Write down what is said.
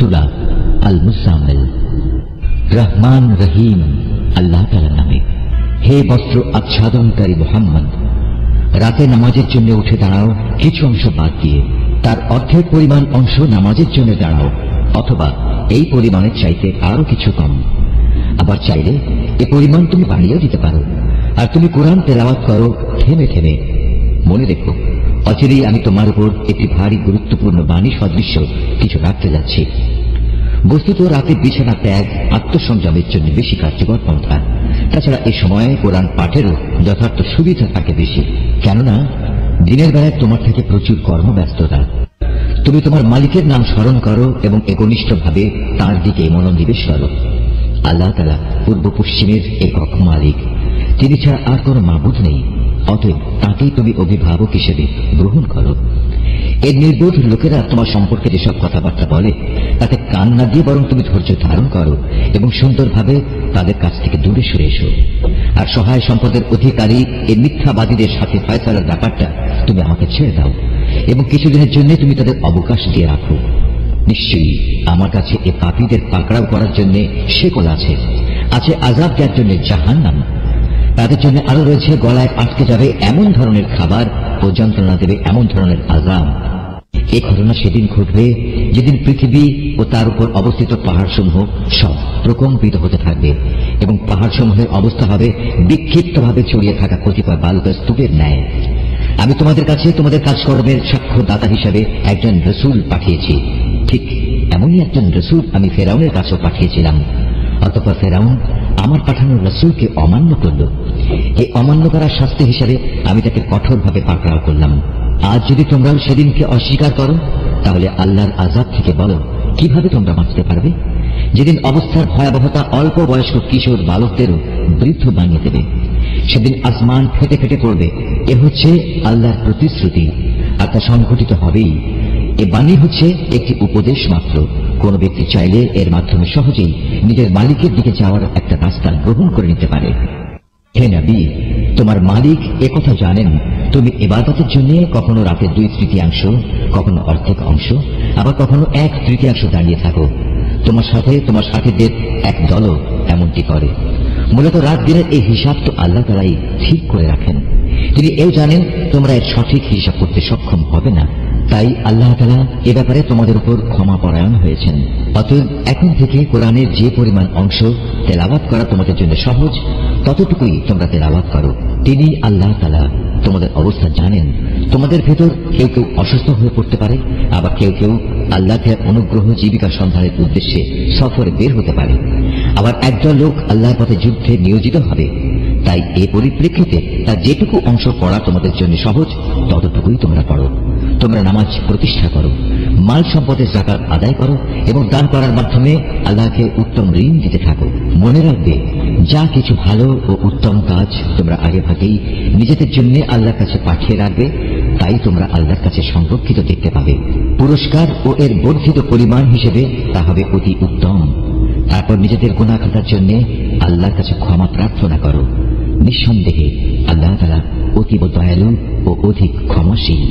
সূরা আল মুজাম্মিল। রহমান রহিম আল্লাহ তাআলার নামে। হে বস্ত্র আচ্ছাদনকারী মুহাম্মদ, রাতে নামাজের জন্য উঠে দাঁড়াও কিছু অংশ বাদ দিয়ে, তার অর্ধেক পরিমাণ অংশ নামাজের জন্য দাঁড়াও, অথবা এই পরিমাণের চাইতে আরো কিছু কম। আবার চাইলে এ পরিমাণ তুমি বাড়িয়েও দিতে পারো। আর তুমি কোরআন তেলাওয়াত করো থেমে থেমে। মনে রেখো, অচিরেই আমি তোমার উপর একটি ভারী গুরুত্বপূর্ণ বাণী সদৃশ্য কিছু রাখতে যাচ্ছি। বস্তুত রাতে বিছানা ত্যাগ আত্মসংযমের জন্য বেশি কার্যকর পন্থা। তাছাড়া এই সময়ে কোরআন পাঠেরও যথার্থ সুবিধা থাকে বেশি, কেননা দিনের বেলায় তোমার থেকে প্রচুর কর্মব্যস্ততা। তুমি তোমার মালিকের নাম স্মরণ করো এবং একনিষ্ঠভাবে তাঁর দিকে মনোনিবেশ করো। আল্লাহ তাআলা পূর্ব পশ্চিমের একক মালিক, তিনি ছাড়া আর কোন মাবুদ নেই। অতএব তাকেই তুমি অভিভাবক হিসেবে গ্রহণ করো। এর নির্বোধ লোকেরা তোমার সম্পর্কে যেসব কথাবার্তা বলে তাতে কান না দিয়ে বরং তুমি ধৈর্য ধারণ করো এবং সুন্দরভাবে তাদের কাছ থেকে দূরে সরে এসো। আর সহায় সম্পদের অধিকারী এই মিথ্যাবাদীদের সাথে ফয়সালার ব্যাপারটা তুমি আমাকে ছেড়ে দাও এবং কিছুদিনের জন্য তুমি তাদের অবকাশ দিয়ে রাখো। নিশ্চয়ই আমার কাছে এ পাপীদের পাকড়াও করার জন্য শেকল আছে, আছে আযাব দেওয়ার জন্য জাহান্নাম। তাদের জন্য আরো রয়েছে গলায় আটকে যাবে এমন ধরনের খাবার ও যন্ত্রণা দেবে এমন ধরনের আযাব। এই ঘটনা সেদিন ঘটবে যেদিন পৃথিবী ও তার উপর অবস্থিত পাহাড়সমূহ সব প্রকম্পিত হতে থাকবে এবং পাহাড়সমূহের অবস্থা হবে বিক্ষিপ্তভাবে ছড়িয়ে থাকা কতিপয় বালুকা স্তূপের ন্যায়। আমি তোমাদের কাছে তোমাদের কাজকর্মের সাক্ষ্যদাতা হিসেবে একজন রসূল পাঠিয়েছি। ঠিক এমনই একজন রসূল আমি ফেরাউনের কাছেও পাঠিয়েছিলাম। অতঃপর ফেরাউন আমার পাঠানো রসূলকে অমান্য করল। এই অমান্য করার শাস্তি হিসেবে আমি তাকে কঠোরভাবে পাকড়াও করলাম। আজ যদি তোমরাও সেদিনকে অস্বীকার করো তাহলে আল্লাহর আযাব থেকে বলো কিভাবে তোমরা বাঁচতে পারবে, যেদিন অবস্থার ভয়াবহতা অল্প বয়স্ক কিশোর বালকদেরও বৃদ্ধ বানিয়ে দেবে। সেদিন আসমান ফেটে ফেটে পড়বে। এ হচ্ছে আল্লাহর প্রতিশ্রুতি, আর তা সংঘটিত হবেই। এ বাণী হচ্ছে একটি উপদেশ মাত্র। কোন ব্যক্তি চাইলে এর মাধ্যমে সহজেই নিজের মালিকের দিকে যাওয়ার একটা রাস্তা গ্রহণ করে নিতে পারে। হে নবী, তোমার মালিক একথা জানেন তুমি ইবাদতের জন্য কখনো রাতের 2/3, কখনো অর্ধেক অংশ, আবার কখনো 1/3 দাঁড়িয়ে থাকো। তোমার সাথে তোমার সাথীদের এক দলও এমনটি করে। মূলত রাত দিনের এই হিসাব তো আল্লাহ তাআলাই ঠিক করে রাখেন। তিনি এও জানেন তোমরা এর সঠিক হিসাব করতে সক্ষম হবে না। তাই আল্লাহ তাআলা এ ব্যাপারে তোমাদের উপর ক্ষমা পরায়ণ হয়েছেন। অতএব এখন থেকে কোরআনের যে পরিমাণ অংশ তেলাওয়াত করা তোমাদের জন্য সহজ, ততটুকুই তোমরা তেলাওয়াত করো। তিনি আল্লাহ তাআলা তোমাদের অবস্থা জানেন। তোমাদের ভেতর কেউ কেউ অসুস্থ হয়ে পড়তে পারে, আবার কেউ কেউ আল্লাহর অনুগ্রহ জীবিকা সন্ধানের উদ্দেশ্যে সফরে বের হতে পারে, আবার একদল লোক আল্লাহর পথে যুদ্ধে নিয়োজিত হবে। তাই এই পরিপ্রেক্ষিতে তার যেটুকু অংশ পড়া তোমাদের জন্য সহজ ততটুকুই তোমরা পড়ো। তোমরা নামাজ প্রতিষ্ঠা করো, মাল সম্পদের যাকাত আদায় করো এবং দান করার মাধ্যমে আল্লাহকে উত্তম ঋণ দিতে থাকো। মনে রাখবে, যা কিছু ভালো ও উত্তম কাজ তোমরা আগে ভাগেই নিজেদের জন্য আল্লাহর কাছে পাঠিয়ে রাখবে, তাই তোমরা আল্লাহর কাছে সংরক্ষিত দেখতে পাবে। পুরস্কার ও এর বর্ধিত পরিমাণ হিসেবে তা হবে অতি উত্তম। তারপর নিজেদের গুনাহ খাতার জন্য আল্লাহর কাছে ক্ষমা প্রার্থনা করো। নিঃসন্দেহে আল্লাহ তাআলা অতীব দয়ালু ও অধিক ক্ষমাশীল।